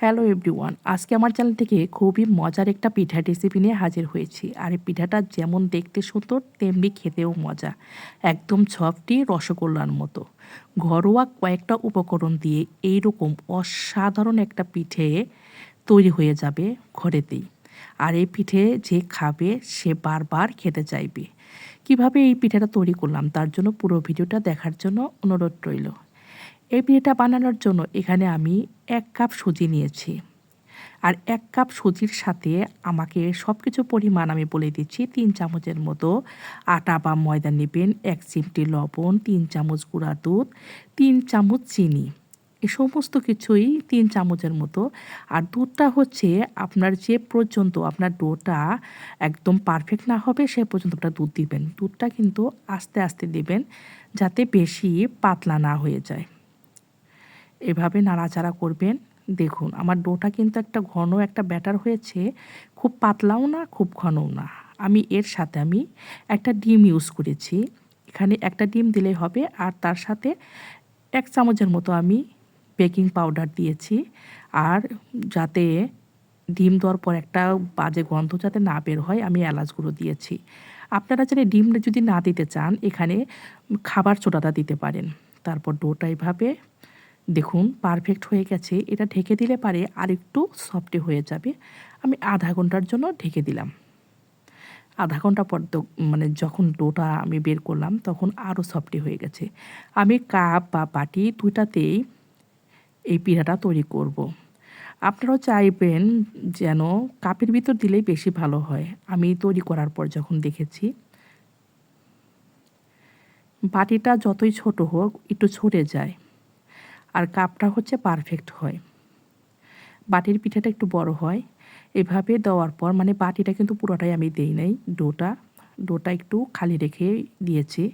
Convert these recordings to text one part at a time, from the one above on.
Hello everyone, আজকে আমার channel থেকে খুবই মজার একটা পিঠা রেসিপি নিয়ে হাজির হয়েছি। আর এই পিঠাটা যেমন দেখতে সুন্দর তেমনি খেতেও মজা, একদম সফটি রসগোল্লার মতো। ঘরোয়া কয়েকটা উপকরণ দিয়ে এইরকম অসাধারণ একটা পিঠে তৈরি হয়ে যাবে ঘরেতেই। আর এই পিঠে যে খাবে সে বারবার খেতে চাইবে। কিভাবে এই পিঠাটা তৈরি করলাম তার জন্য পুরো ভিডিওটা দেখার জন্য অনুরোধ রইল। এই পিঠাটা বানানোর জন্য এখানে আমি ১ কাপ সুজি নিয়েছি। আর ১ কাপ সুজির সাথে আমাকে সব কিছু পরিমাণ আমি বলে দিচ্ছি। ৩ চামচের মতো আটা বা ময়দা নেবেন, ১ চিমটি লবণ, ৩ চামচ গুঁড়া দুধ, ৩ চামচ চিনি। এ সমস্ত কিছুই ৩ চামচের মতো। আর দুধটা হচ্ছে আপনার যে পর্যন্ত আপনার ডোটা একদম পারফেক্ট না হবে সে পর্যন্ত আপনারা দুধ দিবেন। দুধটা কিন্তু আস্তে, আস্তে দিবেন যাতে বেশি পাতলা না হয়ে যায়। এভাবে নাড়াচাড়া করবেন। দেখুন আমার ডোটা কিন্তু একটা ঘন একটা ব্যাটার হয়েছে, খুব পাতলাও না খুব ঘনও না। আমি এর সাথে একটা ডিম ইউজ করেছি। এখানে একটা ডিম দিলেই হবে। আর তার সাথে ১ চামচের মতো আমি বেকিং পাউডার দিয়েছি। আর যাতে ডিম দেওয়ার পর একটা বাজে গন্ধ যাতে না বের হয় আমি এলাচ গুঁড়ো দিয়েছি। আপনারা চাইলে ডিম যদি না দিতে চান এখানে খাবার সোডাটা দিতে পারেন। তারপর ডোটা এভাবে দেখুন পারফেক্ট হয়ে গেছে। এটা ঢেকে দিলে পারে আরেকটু সফট হয়ে যাবে। আমি আধা ঘন্টার জন্য ঢেকে দিলাম। আধা ঘন্টা পর মানে যখন ডোটা আমি বের করলাম তখন আরও সফট হয়ে গেছে। আমি কাপ বা বাটি দুইটাতেই এই পিঠাটা তৈরি করব। আপনারাও চাইবেন যেন কাপের ভিতর দিলেই বেশি ভালো হয়। আমি তৈরি করার পর যখন দেখেছি বাটিটা যতই ছোট হোক একটু ছড়ে যায়। আর কাপটা হচ্ছে পারফেক্ট হয়। বাটির পিঠাটা একটু বড় হয়। এভাবে দেওয়ার পর মানে বাটিটা কিন্তু পুরোটাই আমি দেই নাই, ডোটা একটু খালি রেখে দিয়েছি।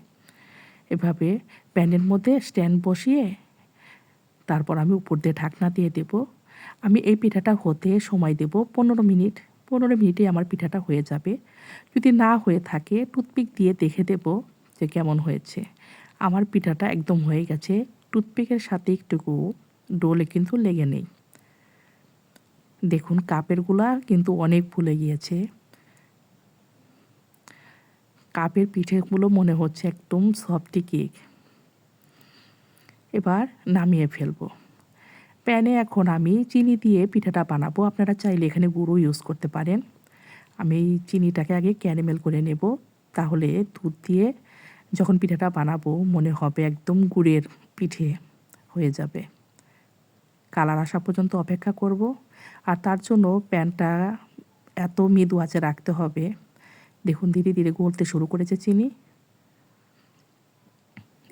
এভাবে প্যানের মধ্যে স্ট্যান্ড বসিয়ে তারপর আমি উপর দিয়ে ঢাকনা দিয়ে দেব। আমি এই পিঠাটা হতে সময় দেব ১৫ মিনিট। ১৫ মিনিটেই আমার পিঠাটা হয়ে যাবে। যদি না হয়ে থাকে টুথপিক দিয়ে দেখে দেব যে কেমন হয়েছে। আমার পিঠাটা একদম হয়ে গেছে। টুথপিকের সাথে একটুকু ডোলে কিন্তু লেগে নেই। দেখুন কাপেরগুলা কিন্তু অনেক ফুলে গিয়েছে। কাপের পিঠেগুলো মনে হচ্ছে একদম সফটি কেক। এবার নামিয়ে ফেলবো। প্যানে এখন আমি চিনি দিয়ে পিঠাটা বানাবো। আপনারা চাইলে এখানে গুঁড়ো ইউজ করতে পারেন। আমি চিনিটাকে আগে ক্যারামেল করে নেব। তাহলে দুধ দিয়ে যখন পিঠাটা বানাবো মনে হবে একদম গুড়ের পিঠে হয়ে যাবে। কালার আসা পর্যন্ত অপেক্ষা করব। আর তার জন্য প্যানটা এত মৃদু আঁচে রাখতে হবে। দেখুন ধীরে ধীরে গলতে শুরু করেছে চিনি।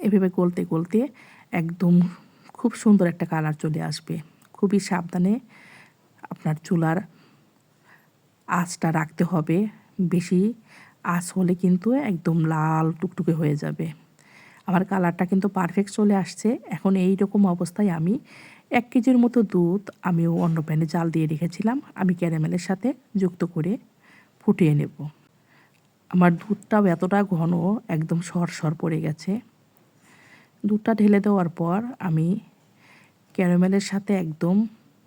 এভাবে গলতে গলতে একদম খুব সুন্দর একটা কালার চলে আসবে। খুবই সাবধানে আপনার চুলার আঁচটা রাখতে হবে। বেশি আঁচ হলে কিন্তু একদম লাল টুকটুকে হয়ে যাবে। আমার কালারটা কিন্তু পারফেক্ট চলে আসছে। এখন এই রকম অবস্থায় আমি ১ কেজির মতো দুধ আমিও অন্য প্যানে জাল দিয়ে রেখেছিলাম। আমি ক্যারামেলের সাথে যুক্ত করে ফুটিয়ে নেব। আমার দুধটাও এতটা ঘন একদম সর পড়ে গেছে। দুধটা ঢেলে দেওয়ার পর আমি ক্যারামেলের সাথে একদম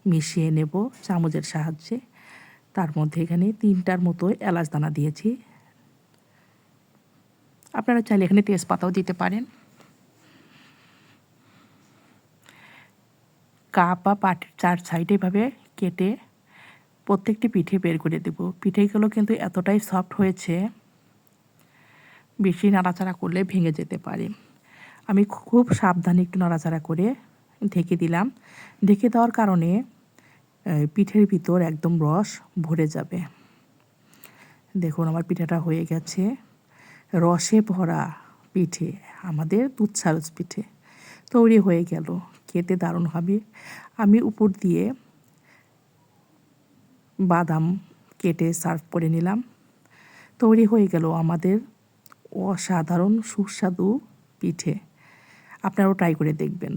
মিশিয়ে নেব চামচের সাহায্যে। তার মধ্যে এখানে ৩টার মতো এলাচ দানা দিয়েছি। আপনারা চাইলে এখানে তেজপাতাও দিতে পারেন। কাপ বা পাটির ৪ সাইডে এভাবে কেটে প্রত্যেকটি পিঠে বের করে দেব। পিঠেগুলো কিন্তু এতটাই সফট হয়েছে, বেশি নাড়াচাড়া করলে ভেঙে যেতে পারে। আমি খুব সাবধানে একটু নাড়াচাড়া করে ঢেকে দিলাম। ঢেকে দেওয়ার কারণে পিঠের ভিতর একদম রস ভরে যাবে। দেখুন আমার পিঠাটা হয়ে গেছে। রসে ভরা পিঠে, আমাদের দুধ সারস পিঠে তৈরি হয়ে গেল। খেতে দারুণ হবে। আমি উপর দিয়ে বাদাম কেটে সার্ভ করে নিলাম। তৈরি হয়ে গেল আমাদের অসাধারণ সুস্বাদু পিঠে। আপনারাও ট্রাই করে দেখবেন।